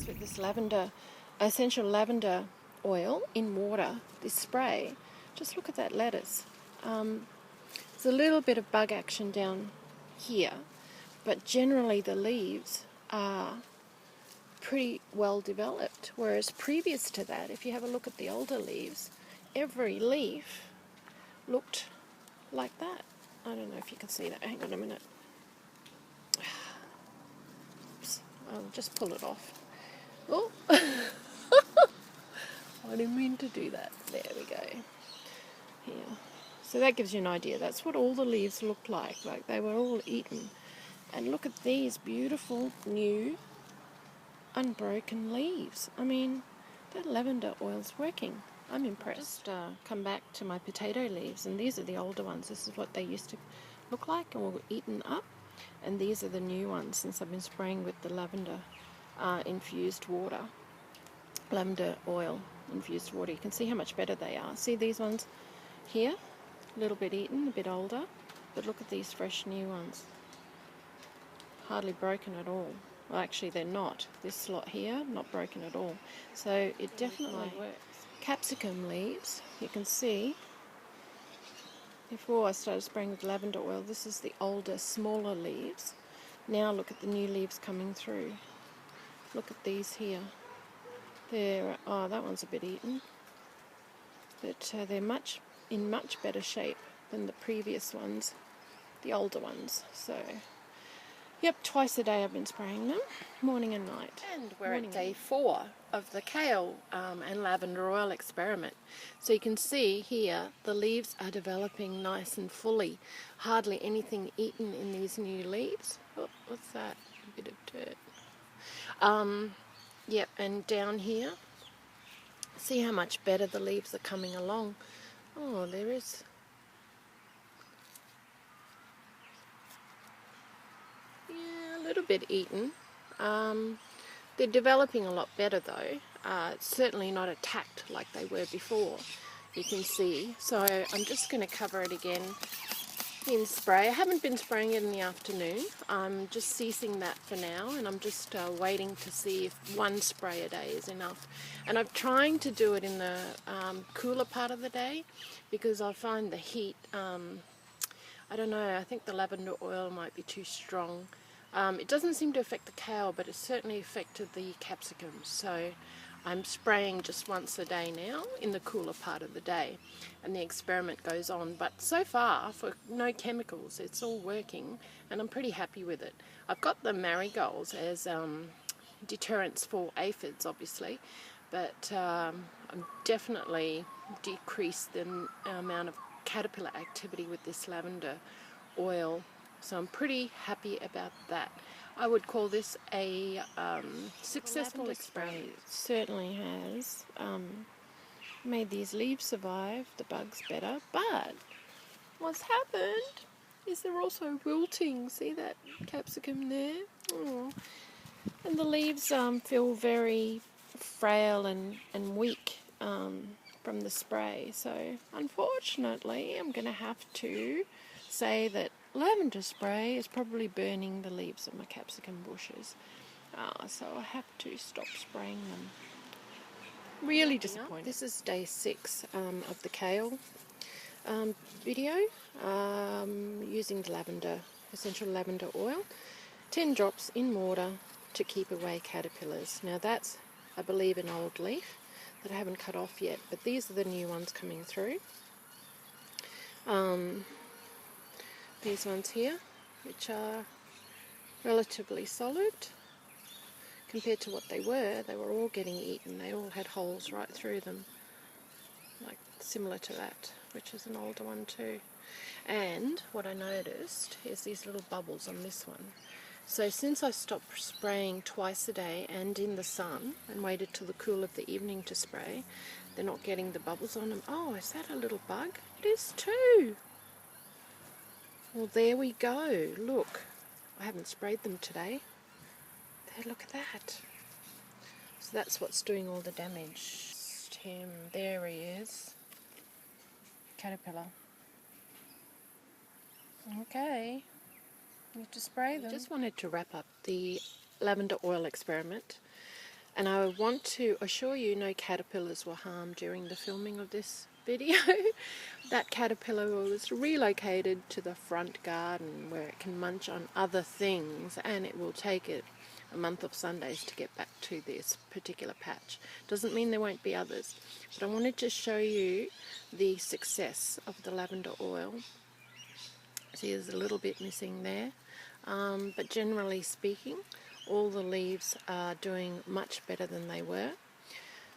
this with this essential lavender oil in water, this spray. Just look at that lettuce. There's a little bit of bug action down here, but generally the leaves are pretty well developed, whereas previous to that, if you have a look at the older leaves, every leaf looked like that. I don't know if you can see that. Hang on a minute. Oops. I'll just pull it off. Oh, I didn't mean to do that. There we go. Here. So that gives you an idea. That's what all the leaves looked like they were all eaten. And look at these beautiful new unbroken leaves. I mean, that lavender oil's working. I'm impressed. Come back to my potato leaves, and these are the older ones. This is what they used to look like and were eaten up. And these are the new ones since I've been spraying with the lavender infused water. Lavender oil infused water. You can see how much better they are. See these ones here? A little bit eaten, a bit older. But look at these fresh new ones. Hardly broken at all. Well, actually they're not. This lot here, not broken at all. So it definitely works. Capsicum leaves, you can see, before I started spraying with lavender oil, this is the older, smaller leaves. Now look at the new leaves coming through. Look at these here. Oh, that one's a bit eaten. But they're in much better shape than the previous ones, the older ones. So, yep, twice a day I've been spraying them, morning and night. And we're at day 4 of the kale and lavender oil experiment. So you can see here the leaves are developing nice and fully. Hardly anything eaten in these new leaves. Oh, what's that? A bit of dirt. Yep, and down here, see how much better the leaves are coming along. Oh, there is. Yeah, a little bit eaten. They're developing a lot better though. It's certainly not attacked like they were before, you can see. So I'm just going to cover it again in spray. I haven't been spraying it in the afternoon. I'm just ceasing that for now, and I'm just waiting to see if one spray a day is enough. And I'm trying to do it in the cooler part of the day because I find the heat, I don't know, I think the lavender oil might be too strong. It doesn't seem to affect the kale, but it certainly affected the capsicums. So I'm spraying just once a day now in the cooler part of the day, and the experiment goes on. But so far, for no chemicals, it's all working, and I'm pretty happy with it. I've got the marigolds as deterrents for aphids, obviously, but I'm definitely decreased the amount of caterpillar activity with this lavender oil. So I'm pretty happy about that. I would call this a successful experiment. It certainly has made these leaves survive, the bugs better, but what's happened is they're also wilting. See that capsicum there? Oh. And the leaves feel very frail and weak from the spray. So unfortunately I'm going to have to say that lavender spray is probably burning the leaves of my capsicum bushes. So I have to stop spraying them. Really disappointed. This is day 6 of the kale video, using the essential lavender oil. 10 drops in water to keep away caterpillars. Now that's, I believe, an old leaf that I haven't cut off yet, but these are the new ones coming through. These ones here, which are relatively solid compared to what they were all getting eaten. They all had holes right through them, like similar to that, which is an older one too. And what I noticed is these little bubbles on this one. So since I stopped spraying twice a day and in the sun and waited till the cool of the evening to spray, they're not getting the bubbles on them. Oh, is that a little bug? It is too. Well, there we go. Look, I haven't sprayed them today. There, look at that. So that's what's doing all the damage. Him, there he is. Caterpillar. Okay, need to spray them. I just wanted to wrap up the lavender oil experiment And I want to assure you no caterpillars were harmed during the filming of this video. That caterpillar was relocated to the front garden where it can munch on other things, and it will take it a month of Sundays to get back to this particular patch. Doesn't mean there won't be others, but I wanted to show you the success of the lavender oil. See, there's a little bit missing there, but generally speaking, all the leaves are doing much better than they were.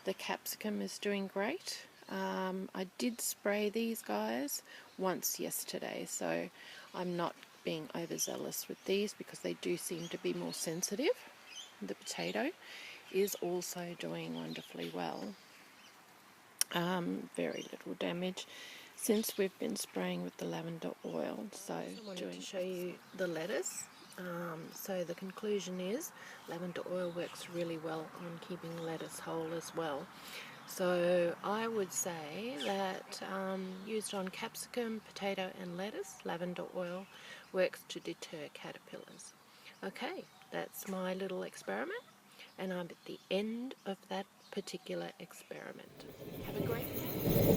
The capsicum is doing great. I did spray these guys once yesterday, so I'm not being overzealous with these because they do seem to be more sensitive. The potato is also doing wonderfully well. Very little damage since we've been spraying with the lavender oil. So I wanted to show you the lettuce. So the conclusion is lavender oil works really well on keeping lettuce whole as well. So I would say that used on capsicum, potato and lettuce, lavender oil works to deter caterpillars. Okay, that's my little experiment, and I'm at the end of that particular experiment. Have a great day.